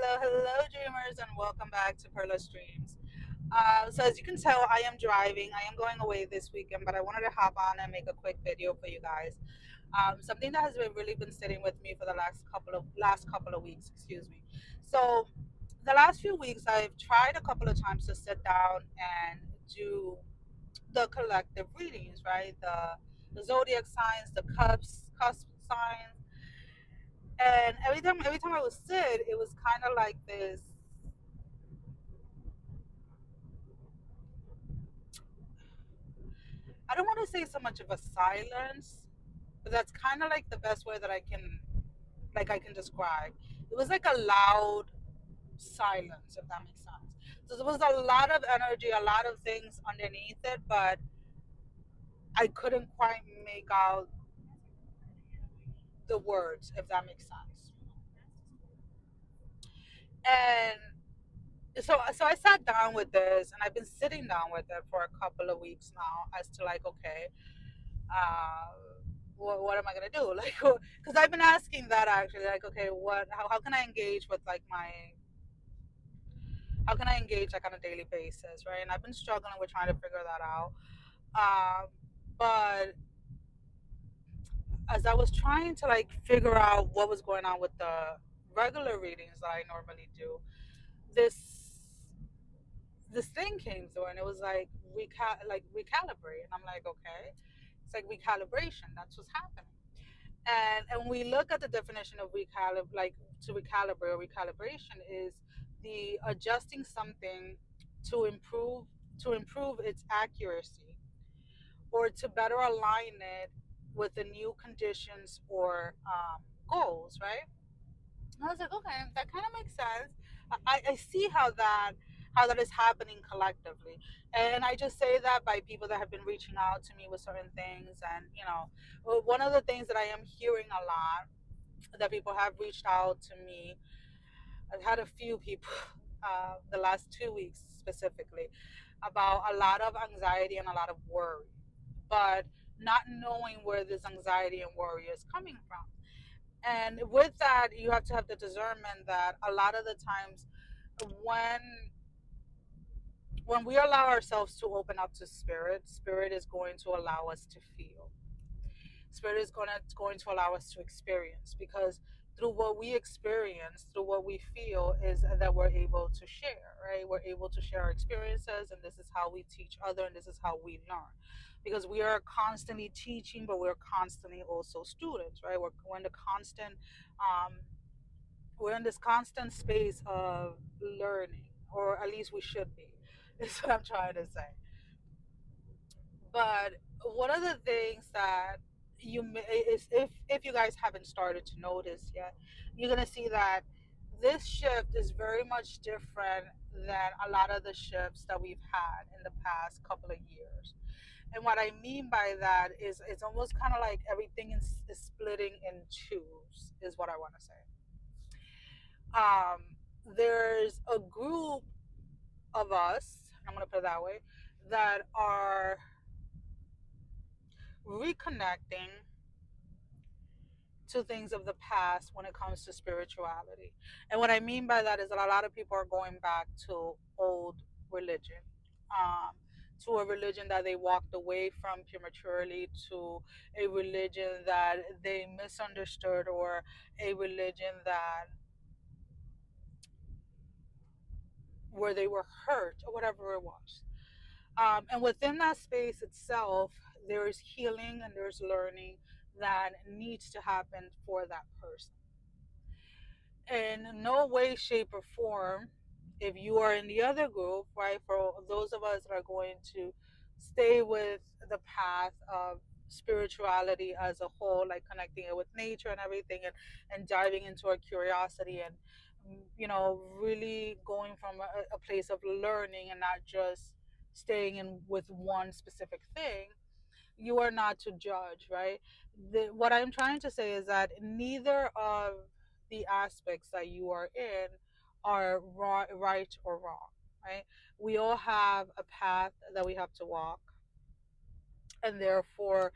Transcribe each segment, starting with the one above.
hello, dreamers, and welcome back to PERLA'S DREAMs. So, as you can tell, I am driving. I am going away this weekend, but I wanted to hop on and make a quick video for you guys. Something that has really been sitting with me for the last couple of weeks. Excuse me. So, the last few weeks, I've tried a couple of times to sit down and do the collective readings, right? The zodiac signs, the cusp signs, and every time I would sit, it was kind of like this. I don't want to say so much of a silence, but that's kind of like the best way that I can describe. It was like a loud silence, if that makes sense. So there was a lot of energy, a lot of things underneath it, but I couldn't quite make out the words, if that makes sense. And so I sat down with this, and I've been sitting down with it for a couple of weeks now, as to like, okay, uh, what am I gonna do? Like, because I've been asking that actually, like, okay, how can I engage with like how can I engage like on a daily basis, right? And I've been struggling with trying to figure that out. Um, but as I was trying to like figure out what was going on with the regular readings that I normally do, this this thing came through, and it was like recalibrate, and I'm like, okay, it's like recalibration. That's what's happening. And we look at the definition of to recalibrate or recalibration is the adjusting something to improve its accuracy or to better align it with the new conditions or goals, right? And I was like, okay, that kind of makes sense. I see how that is happening collectively, and I just say that by people that have been reaching out to me with certain things, and one of the things that I am hearing a lot that people have reached out to me. I've had a few people the last 2 weeks specifically about a lot of anxiety and a lot of worry, but not knowing where this anxiety and worry is coming from. And with that, you have to have the discernment that a lot of the times when when we allow ourselves to open up to spirit is going to allow us to feel. Spirit is going to allow us to experience, because through what we experience, through what we feel, is that we're able to share, right? We're able to share our experiences, and this is how we teach other, and this is how we learn, because we are constantly teaching, but we're constantly also students, right? We're in the constant um, we're in this constant space of learning, or at least we should be, is what I'm trying to say. But one of the things that is, if you guys haven't started to notice yet, you're gonna see that this shift is very much different than a lot of the shifts that we've had in the past couple of years. And what I mean by that is it's almost kind of like everything is splitting in twos, is what I want to say. Um, there's a group of us, I'm gonna put it that way, that are reconnecting to things of the past when it comes to spirituality. And what I mean by that is that a lot of people are going back to old religion, um, to a religion that they walked away from prematurely, to a religion that they misunderstood, or a religion that where they were hurt, or whatever it was. And within that space itself, there is healing and there's learning that needs to happen for that person. In no way, shape, or form, if you are in the other group, right, for those of us that are going to stay with the path of spirituality as a whole, like connecting it with nature and everything, and diving into our curiosity, and really going from a place of learning and not just staying in with one specific thing, you are not to judge, right? What I'm trying to say is that neither of the aspects that you are in are right or wrong, right? We all have a path that we have to walk, and therefore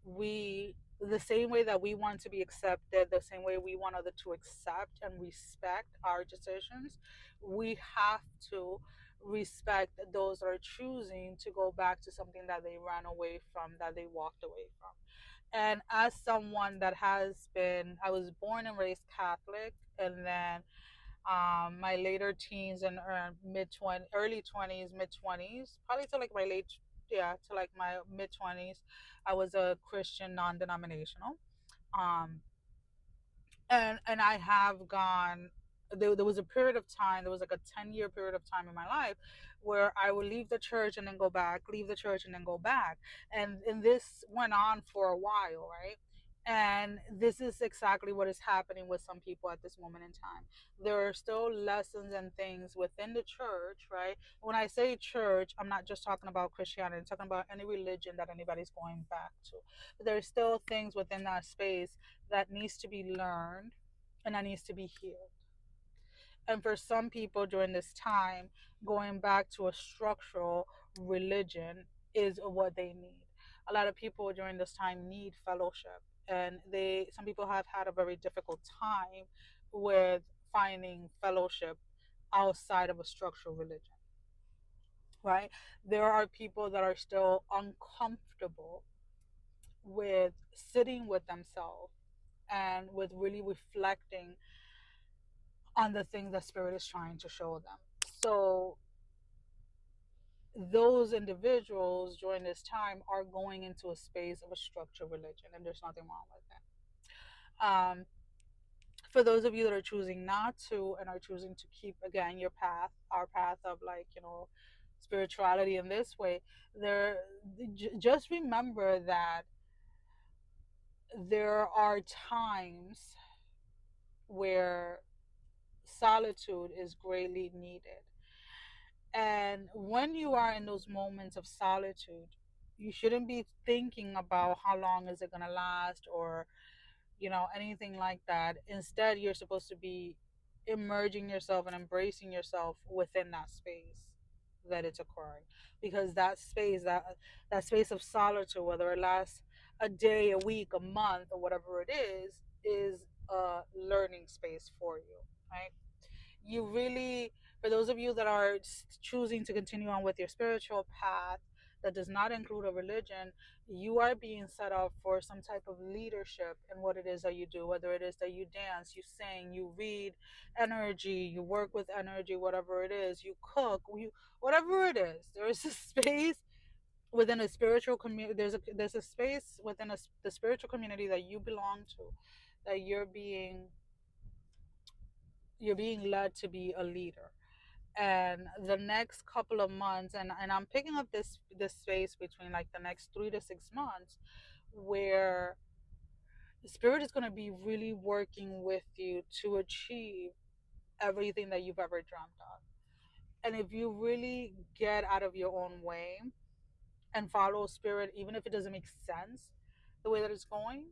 we the same way that we want to be accepted, the same way we want others to accept and respect our decisions, we have to respect those that are choosing to go back to something that they ran away from, that they walked away from. And as someone that has been, I was born and raised Catholic, and then my later teens and mid 20, early 20s, mid 20s, probably to like my late, yeah, to like my mid 20s, I was a Christian non-denominational. Um, and I have gone. There was a period of time. There was like a 10-year period of time in my life where I would leave the church and then go back, leave the church and then go back, and this went on for a while, right? And this is exactly what is happening with some people at this moment in time. There are still lessons and things within the church, right? When I say church, I'm not just talking about Christianity. I'm talking about any religion that anybody's going back to. But there are still things within that space that needs to be learned and that needs to be healed. And for some people during this time, going back to a structural religion is what they need. A lot of people during this time need fellowship, and some people have had a very difficult time with finding fellowship outside of a structural religion, right? There are people that are still uncomfortable with sitting with themselves and with really reflecting on the things that spirit is trying to show them. So those individuals during this time are going into a space of a structured religion, and there's nothing wrong with that. For those of you that are choosing not to and are choosing to keep again your path, our path of like, spirituality in this way, there, just remember that there are times where solitude is greatly needed. And when you are in those moments of solitude, you shouldn't be thinking about how long is it going to last, or anything like that. Instead, you're supposed to be immersing yourself and embracing yourself within that space that it's occurring, because that space of solitude, whether it lasts a day, a week, a month, or whatever it is a learning space for you, right? You really, for those of you that are choosing to continue on with your spiritual path that does not include a religion, you are being set up for some type of leadership in what it is that you do, whether it is that you dance, you sing, you read energy, you work with energy, whatever it is, you cook, whatever it is. There is a space within a spiritual community. There's a space within the spiritual community that you belong to, that you're being led to be a leader. And the next couple of months, and I'm picking up this space between like the next 3 to 6 months, where the spirit is going to be really working with you to achieve everything that you've ever dreamt of. And if you really get out of your own way and follow spirit, even if it doesn't make sense the way that it's going,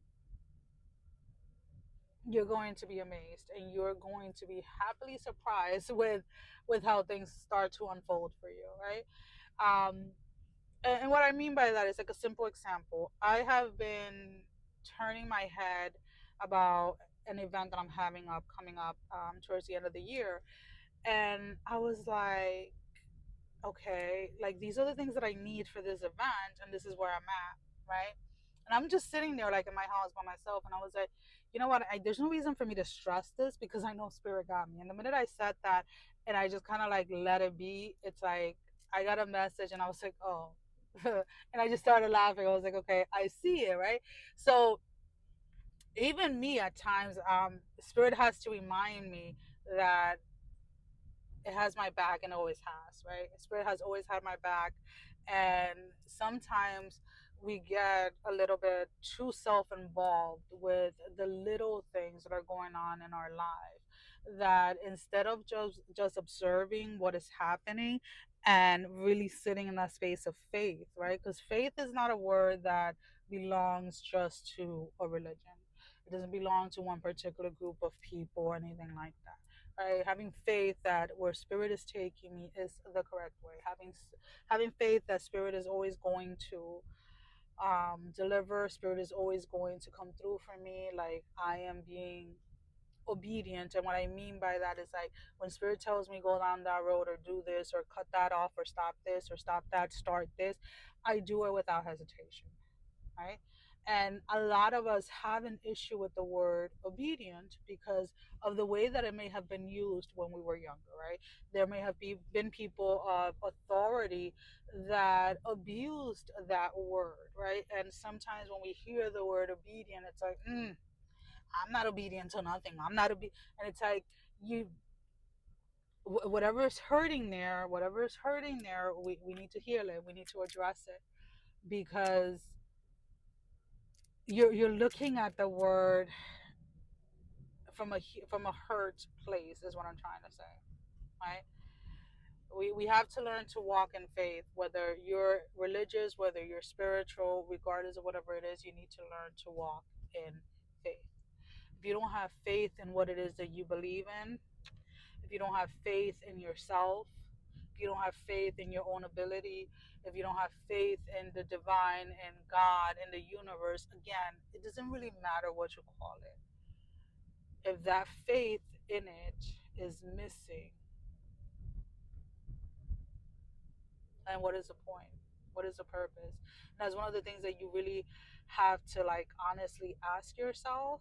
you're going to be amazed, and you're going to be happily surprised with how things start to unfold for you, right? Um and what I mean by that is like a simple example. I have been turning my head about an event that I'm having up coming up towards the end of the year, and I was like, okay, like these are the things that I need for this event, and this is where I'm at, right? And I'm just sitting there like in my house by myself, and I was like, you know what? There's no reason for me to stress this because I know spirit got me. And the minute I said that, and I just kind of like let it be, it's like I got a message, and I was like, oh, and I just started laughing. I was like, okay, I see it, right? So even me at times, spirit has to remind me that it has my back, and always has, right? Spirit has always had my back. And sometimes we get a little bit too self-involved with the little things that are going on in our life, that instead of just observing what is happening and really sitting in that space of faith, right? Because faith is not a word that belongs just to a religion. It doesn't belong to one particular group of people or anything like that. Right? Having faith that where spirit is taking me is the correct way. Having faith that spirit is always going to deliver. Spirit is always going to come through for me. Like I am being obedient. And what I mean by that is like when spirit tells me go down that road or do this or cut that off or stop this or stop that, start this, I do it without hesitation, right? And a lot of us have an issue with the word obedient because of the way that it may have been used when we were younger, right? There may have been people of authority that abused that word, right? And sometimes when we hear the word obedient, it's like, I'm not obedient to nothing. I'm not obedient. And it's like, you, whatever is hurting there, we need to heal it. We need to address it because you're looking at the word from a hurt place is what I'm trying to say, right? We have to learn to walk in faith, whether you're religious, whether you're spiritual, regardless of whatever it is, you need to learn to walk in faith. If you don't have faith in what it is that you believe in, if you don't have faith in yourself, if you don't have faith in your own ability, if you don't have faith in the divine and God and the universe, again, it doesn't really matter what you call it. If that faith in it is missing, then what is the point? What is the purpose? And that's one of the things that you really have to like honestly ask yourself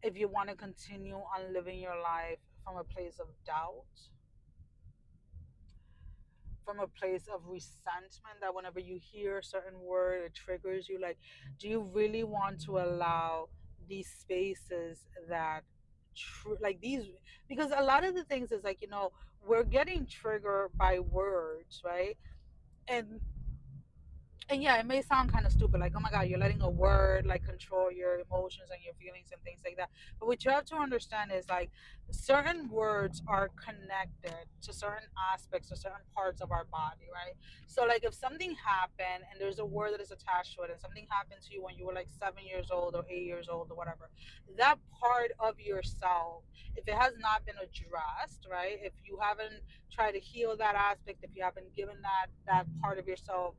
if you want to continue on living your life from a place of doubt, from a place of resentment, that whenever you hear a certain word it triggers you. Like, do you really want to allow these spaces that like these, because a lot of the things is like, we're getting triggered by words, right? And yeah, it may sound kind of stupid, like, oh my God, you're letting a word like control your emotions and your feelings and things like that. But what you have to understand is like certain words are connected to certain aspects or certain parts of our body, right? So, like, if something happened and there's a word that is attached to it, and something happened to you when you were like 7 years old or 8 years old or whatever, that part of yourself, if it has not been addressed, right? If you haven't tried to heal that aspect, if you haven't given that part of yourself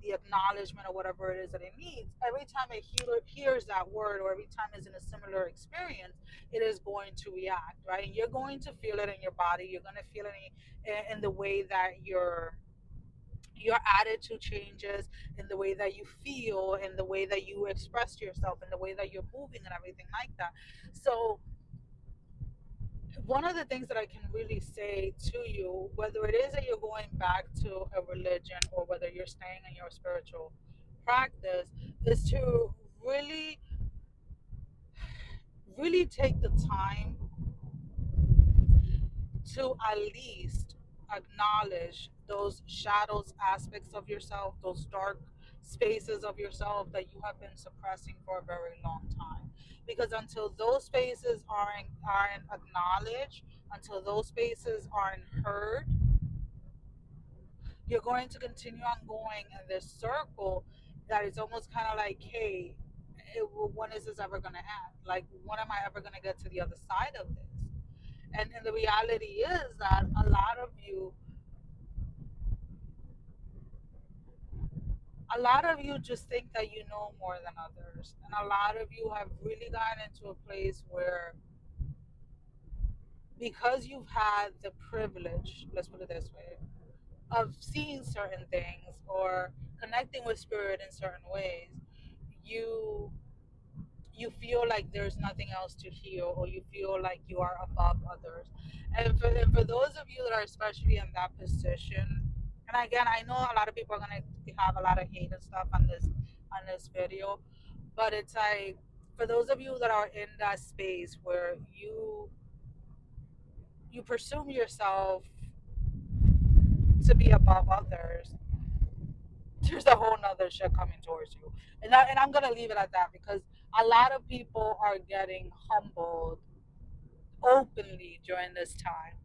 the acknowledgement or whatever it is that it needs, every time a healer hears that word or every time it's in a similar experience, it is going to react, right? And you're going to feel it in your body. You're going to feel it in the way that your attitude changes, in the way that you feel, in the way that you express yourself, in the way that you're moving and everything like that. So one of the things that I can really say to you, whether it is that you're going back to a religion or whether you're staying in your spiritual practice, is to really, really take the time to at least acknowledge those shadows aspects of yourself, those dark spaces of yourself that you have been suppressing for a very long time. Because until those spaces aren't acknowledged, until those spaces aren't heard, you're going to continue on going in this circle that is almost kind of like, hey, when is this ever going to end? Like, when am I ever going to get to the other side of this? And the reality is that a lot of you just think that you know more than others, and a lot of you have really gotten into a place where, because you've had the privilege, let's put it this way, of seeing certain things or connecting with spirit in certain ways, you you feel like there's nothing else to heal, or you feel like you are above others. And for those of you that are especially in that position, and again, I know a lot of people are going to have a lot of hate and stuff on this video, but it's like, for those of you that are in that space where you presume yourself to be above others, there's a whole nother shit coming towards you. And I'm gonna leave it at that, because a lot of people are getting humbled openly during this time.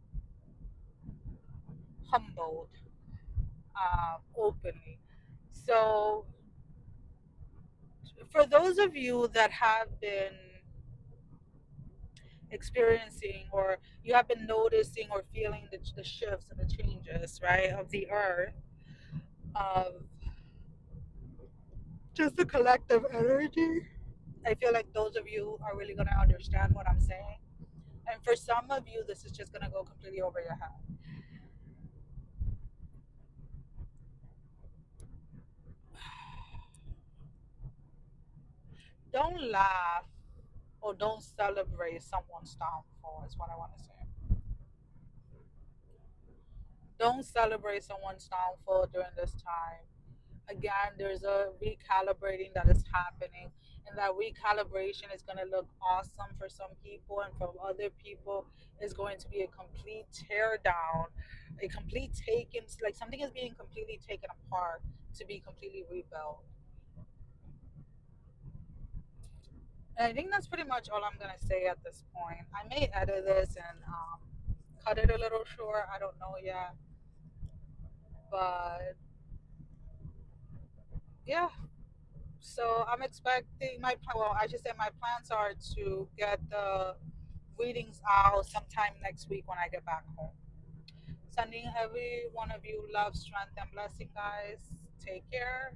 Humbled, openly. So for those of you that have been experiencing, or you have been noticing or feeling the shifts and the changes, right, of the earth, of just the collective energy. I feel like those of you are really going to understand what I'm saying. And for some of you, this is just going to go completely over your head. Don't laugh or don't celebrate someone's downfall, is what I want to say. Don't celebrate someone's downfall during this time. Again, there's a recalibrating that is happening, and that recalibration is going to look awesome for some people, and for other people, is going to be a complete tear down, a complete taken, like something is being completely taken apart to be completely rebuilt. And I think that's pretty much all I'm going to say at this point. I may edit this and cut it a little short. I don't know yet. But yeah, so I'm expecting well, I should say my plans are to get the readings out sometime next week when I get back home. Sending every one of you love, strength, and blessing, guys. Take care.